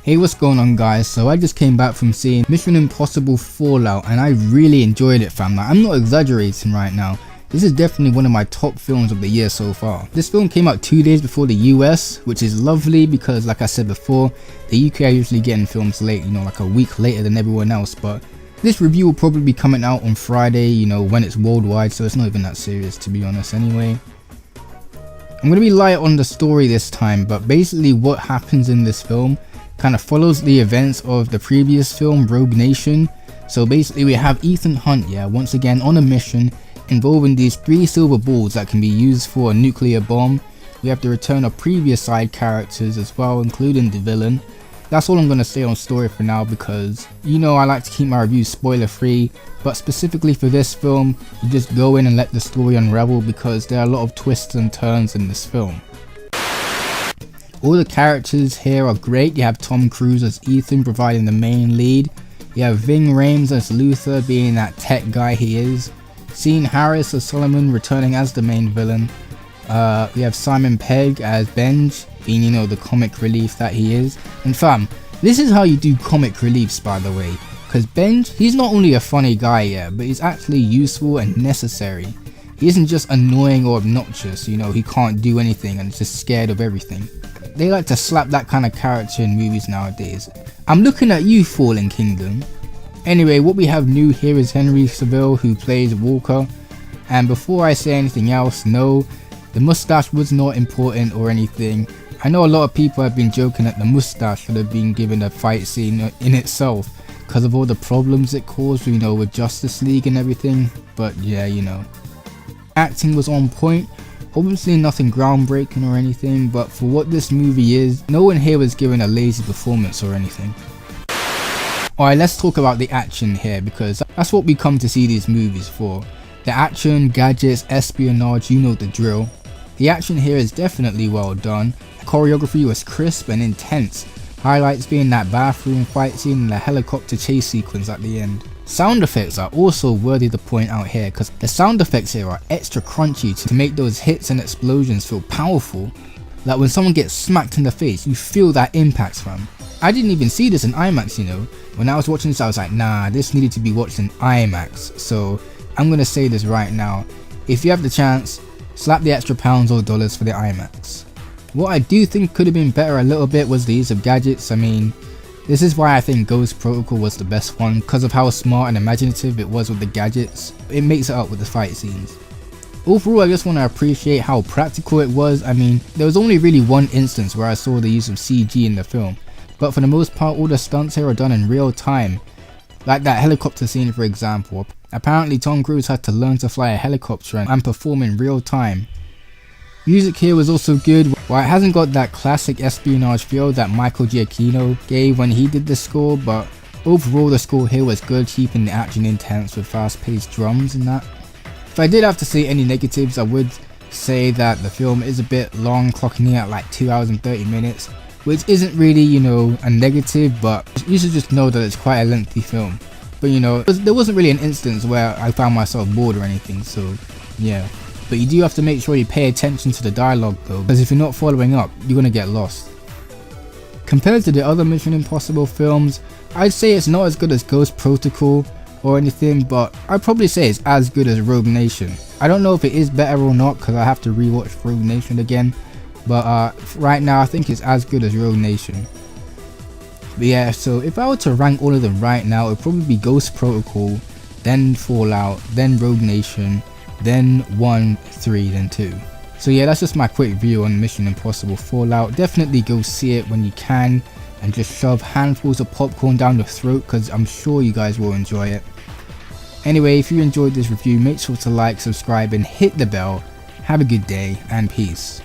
Hey, what's going on guys? So I just came back from seeing Mission Impossible Fallout and I really enjoyed it, fam. Like, I'm not exaggerating right now. This is definitely one of my top films of the year so far. This film came out 2 days before the US, which is lovely because like I said before, the UK are usually getting films late, you know, like a week later than everyone else. But this review will probably be coming out on Friday, you know, when it's worldwide, so it's not even that serious to be honest anyway. I'm going to be light on the story this time, but basically what happens in this film kind of follows the events of the previous film, Rogue Nation. So basically we have Ethan Hunt, once again on a mission involving these 3 silver balls that can be used for a nuclear bomb. We have the return of previous side characters as well, including the villain. That's all I'm going to say on story for now because, you know, I like to keep my reviews spoiler free, but specifically for this film, you just go in and let the story unravel because there are a lot of twists and turns in this film. All the characters here are great. You have Tom Cruise as Ethan providing the main lead. You have Ving Rhames as Luther being that tech guy he is. Sean Harris as Solomon returning as the main villain. We have Simon Pegg as Benj being, you know, the comic relief that he is. And fam, this is how you do comic reliefs, by the way, because Benj, he's not only a funny guy, but he's actually useful and necessary. He isn't just annoying or obnoxious, you know, he can't do anything and is just scared of everything. They like to slap that kind of character in movies nowadays. I'm looking at you, Fallen Kingdom. Anyway, what we have new here is Henry Cavill, who plays Walker. And before I say anything else, no, the mustache was not important or anything. I know a lot of people have been joking that the mustache should have been given a fight scene in itself because of all the problems it caused, you know, with Justice League and everything. But yeah, you know. Acting was on point. Obviously nothing groundbreaking or anything, but for what this movie is, no one here was given a lazy performance or anything. Alright, let's talk about the action here because that's what we come to see these movies for. The action, gadgets, espionage, you know the drill. The action here is definitely well done. The choreography was crisp and intense. Highlights being that bathroom fight scene and the helicopter chase sequence at the end. Sound effects are also worthy to point out here because the sound effects here are extra crunchy to make those hits and explosions feel powerful. Like when someone gets smacked in the face, you feel that impact, fam. I didn't even see this in IMAX, you know. When I was watching this I was like, nah, this needed to be watched in IMAX. So I'm gonna say this right now, if you have the chance, slap the extra pounds or dollars for the IMAX. What I do think could have been better a little bit was the use of gadgets. I mean, this is why I think Ghost Protocol was the best one, because of how smart and imaginative it was with the gadgets. It makes it up with the fight scenes. Overall, I just want to appreciate how practical it was. I mean, there was only really one instance where I saw the use of CG in the film, but for the most part all the stunts here are done in real time. Like that helicopter scene for example. Apparently Tom Cruise had to learn to fly a helicopter and perform in real time. Music here was also good. While it hasn't got that classic espionage feel that Michael Giacchino gave when he did the score, but overall the score here was good, keeping the action intense with fast paced drums and that. If I did have to say any negatives, I would say that the film is a bit long, clocking in at like 2 hours and 30 minutes, which isn't really, you know, a negative, but you should just know that it's quite a lengthy film. But you know, there wasn't really an instance where I found myself bored or anything, so yeah. But you do have to make sure you pay attention to the dialogue though, because if you're not following up, you're gonna get lost. Compared to the other Mission Impossible films, I'd say it's not as good as Ghost Protocol or anything, but I'd probably say it's as good as Rogue Nation. I don't know if it is better or not because I have to rewatch Rogue Nation again, but right now I think it's as good as Rogue Nation. But yeah, so if I were to rank all of them right now, it would probably be Ghost Protocol, then Fallout, then Rogue Nation, then 1, 3, then 2. So yeah, that's just my quick view on Mission Impossible Fallout. Definitely go see it when you can and just shove handfuls of popcorn down your throat because I'm sure you guys will enjoy it. Anyway, if you enjoyed this review, make sure to like, subscribe and hit the bell. Have a good day and peace.